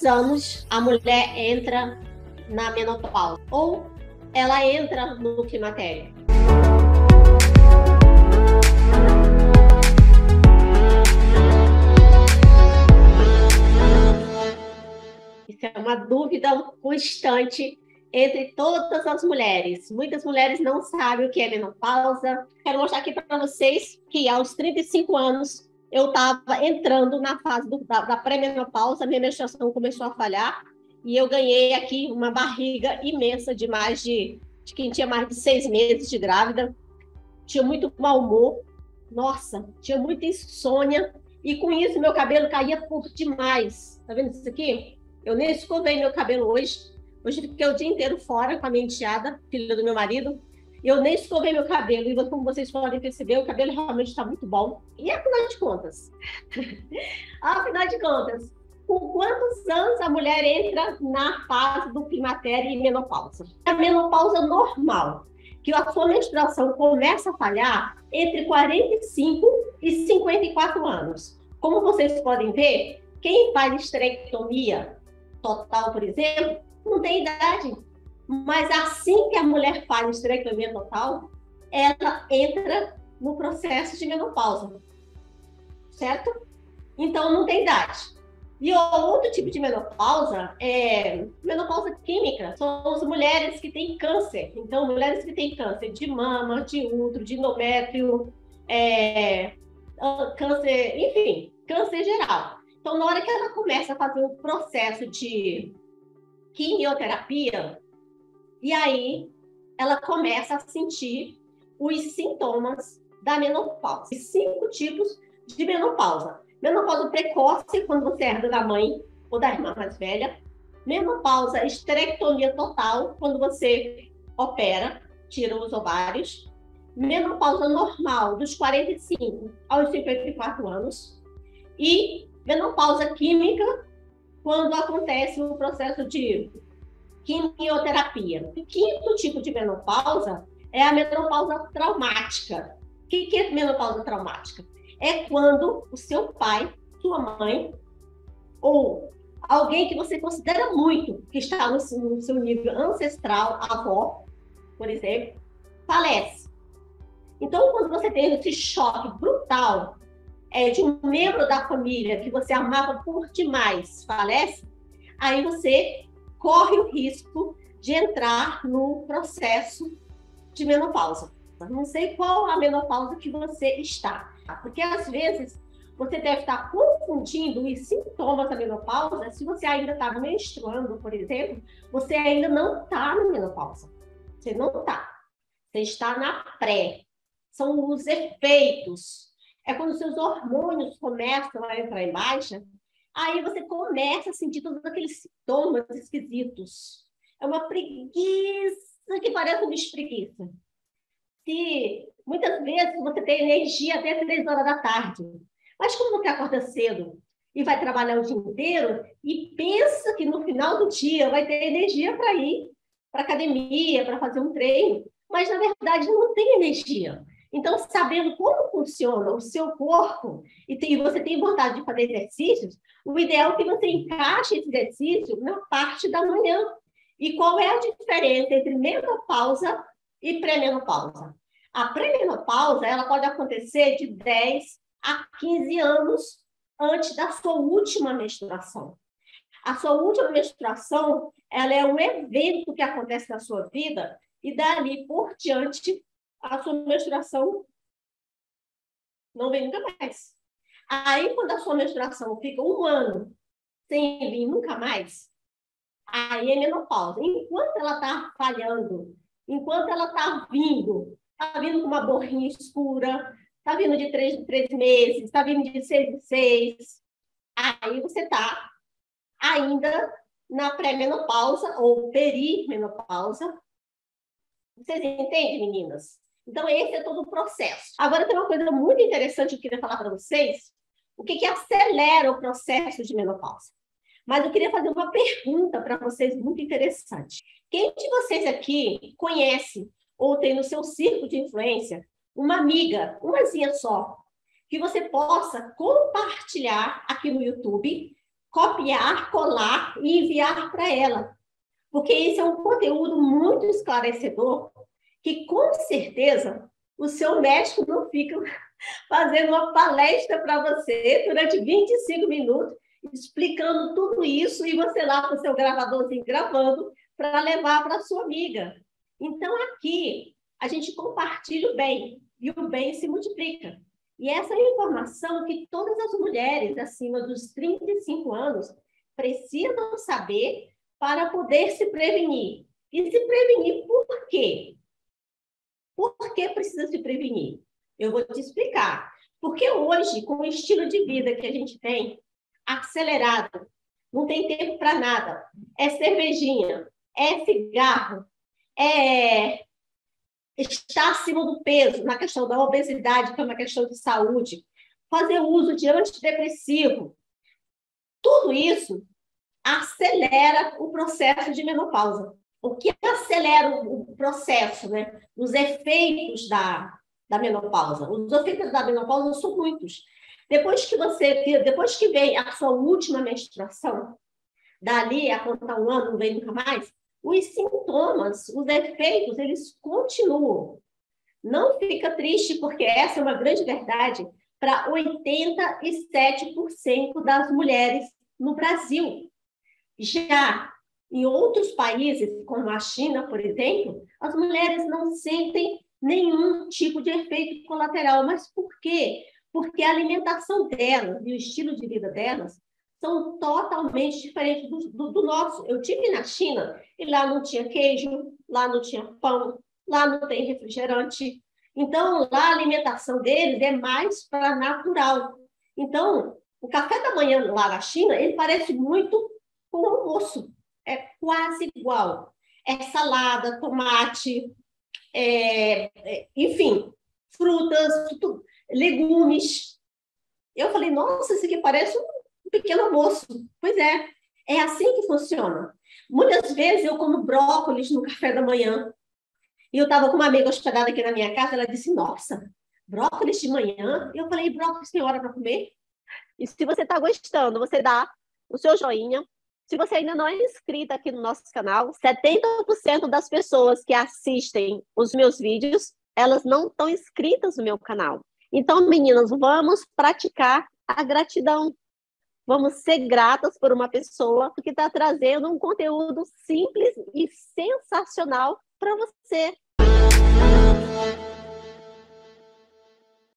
anos a mulher entra na menopausa? Ou ela entra no climatério? Isso é uma dúvida constante entre todas as mulheres. Muitas mulheres não sabem o que é menopausa. Quero mostrar aqui para vocês que aos 35 anos eu estava entrando na fase da pré-menopausa, minha menstruação começou a falhar e eu ganhei aqui uma barriga imensa de quem tinha mais de 6 meses de grávida. Tinha muito mau humor, nossa, tinha muita insônia e com isso meu cabelo caía por demais. Tá vendo isso aqui? Eu nem escovei meu cabelo hoje. Hoje fiquei o dia inteiro fora com a minha enteada, filha do meu marido. Eu nem escovei meu cabelo. E como vocês podem perceber, o cabelo realmente está muito bom. E afinal de contas? Com quantos anos a mulher entra na fase do climatério e menopausa? A menopausa normal, que a sua menstruação começa a falhar entre 45 e 54 anos. Como vocês podem ver, quem faz esterectomia total, por exemplo, não tem idade. Mas assim que a mulher faz esterectomia total, ela entra no processo de menopausa, certo? Então, não tem idade. E outro tipo de menopausa é menopausa química. São as mulheres que têm câncer. Então, mulheres que têm câncer de mama, de útero, de endométrio, câncer, enfim, câncer geral. Então, na hora que ela começa a fazer um processo de quimioterapia, e aí ela começa a sentir os sintomas da menopausa. 5 tipos de menopausa. Menopausa precoce, quando você herda da mãe ou da irmã mais velha. Menopausa esterectomia total, quando você opera, tira os ovários. Menopausa normal, dos 45 aos 54 anos. E menopausa química, quando acontece o processo de quimioterapia. O 5º tipo de menopausa é a menopausa traumática. O que é menopausa traumática? É quando o seu pai, sua mãe, ou alguém que você considera muito, que está no seu nível ancestral, avó, por exemplo, falece. Então, quando você tem esse choque brutal de um membro da família que você amava por demais, falece, aí você corre o risco de entrar no processo de menopausa. Não sei qual a menopausa que você está, porque às vezes você deve estar confundindo os sintomas da menopausa. Se você ainda está menstruando, por exemplo, você ainda não está na menopausa. Você não está. Você está na pré. São os efeitos. É quando seus hormônios começam a entrar em baixa, aí você começa a sentir todos aqueles sintomas esquisitos. É uma preguiça que parece uma preguiça. E muitas vezes você tem energia até 3 horas da tarde. Mas como você acorda cedo e vai trabalhar o dia inteiro e pensa que no final do dia vai ter energia para ir para a academia, para fazer um treino, mas na verdade não tem energia. Então, sabendo como funciona o seu corpo e você tem vontade de fazer exercícios, o ideal é que você encaixe esse exercício na parte da manhã. E qual é a diferença entre menopausa e pré-menopausa? A pré-menopausa ela pode acontecer de 10 a 15 anos antes da sua última menstruação. A sua última menstruação ela é um evento que acontece na sua vida e dali por diante a sua menstruação não vem nunca mais. Aí, quando a sua menstruação fica 1 ano sem vir nunca mais, aí é menopausa. Enquanto ela está falhando, enquanto ela está vindo com uma borrinha escura, está vindo de 3 em 3 meses, está vindo de 6 em 6, aí você está ainda na pré-menopausa ou perimenopausa. Vocês entendem, meninas? Então, esse é todo o processo. Agora, tem uma coisa muito interessante que eu queria falar para vocês. O que acelera o processo de menopausa? Mas eu queria fazer uma pergunta para vocês muito interessante. Quem de vocês aqui conhece ou tem no seu círculo de influência uma amiga, umazinha só, que você possa compartilhar aqui no YouTube copiar, colar e enviar para ela. Porque esse é um conteúdo muito esclarecedor que, com certeza, o seu médico não fica fazendo uma palestra para você durante 25 minutos, explicando tudo isso e você lá com o seu gravadorzinho gravando para levar para a sua amiga. Então, aqui, a gente compartilha o bem e o bem se multiplica. E essa é a informação que todas as mulheres acima dos 35 anos precisam saber para poder se prevenir. E se prevenir por quê? Por que precisa se prevenir? Eu vou te explicar. Porque hoje, com o estilo de vida que a gente tem, acelerado, não tem tempo para nada, é cervejinha, é cigarro, é estar acima do peso, na questão da obesidade, que é uma questão de saúde, fazer uso de antidepressivo, tudo isso acelera o processo de menopausa. O que acelera o processo, né? Os efeitos da menopausa. Os efeitos da menopausa são muitos. Depois que vem a sua última menstruação, dali a contar um ano, não vem nunca mais, os sintomas, os efeitos, eles continuam. Não fica triste, porque essa é uma grande verdade para 87% das mulheres no Brasil. Já em outros países, como a China, por exemplo, as mulheres não sentem nenhum tipo de efeito colateral. Mas por quê? Porque a alimentação delas e o estilo de vida delas são totalmente diferentes do nosso. Eu estive na China e lá não tinha queijo, lá não tinha pão, lá não tem refrigerante. Então, lá a alimentação deles é mais para natural. Então, o café da manhã lá na China, ele parece muito com o almoço. É quase igual. É salada, tomate, enfim, frutas, legumes. Eu falei, nossa, isso aqui parece um pequeno almoço. Pois é assim que funciona. Muitas vezes eu como brócolis no café da manhã. E eu estava com uma amiga hospedada aqui na minha casa, ela disse, nossa, brócolis de manhã? Eu falei, brócolis tem hora para comer? E se você está gostando, você dá o seu joinha. Se você ainda não é inscrita aqui no nosso canal, 70% das pessoas que assistem os meus vídeos, elas não estão inscritas no meu canal. Então, meninas, vamos praticar a gratidão. Vamos ser gratas por uma pessoa que está trazendo um conteúdo simples e sensacional para você.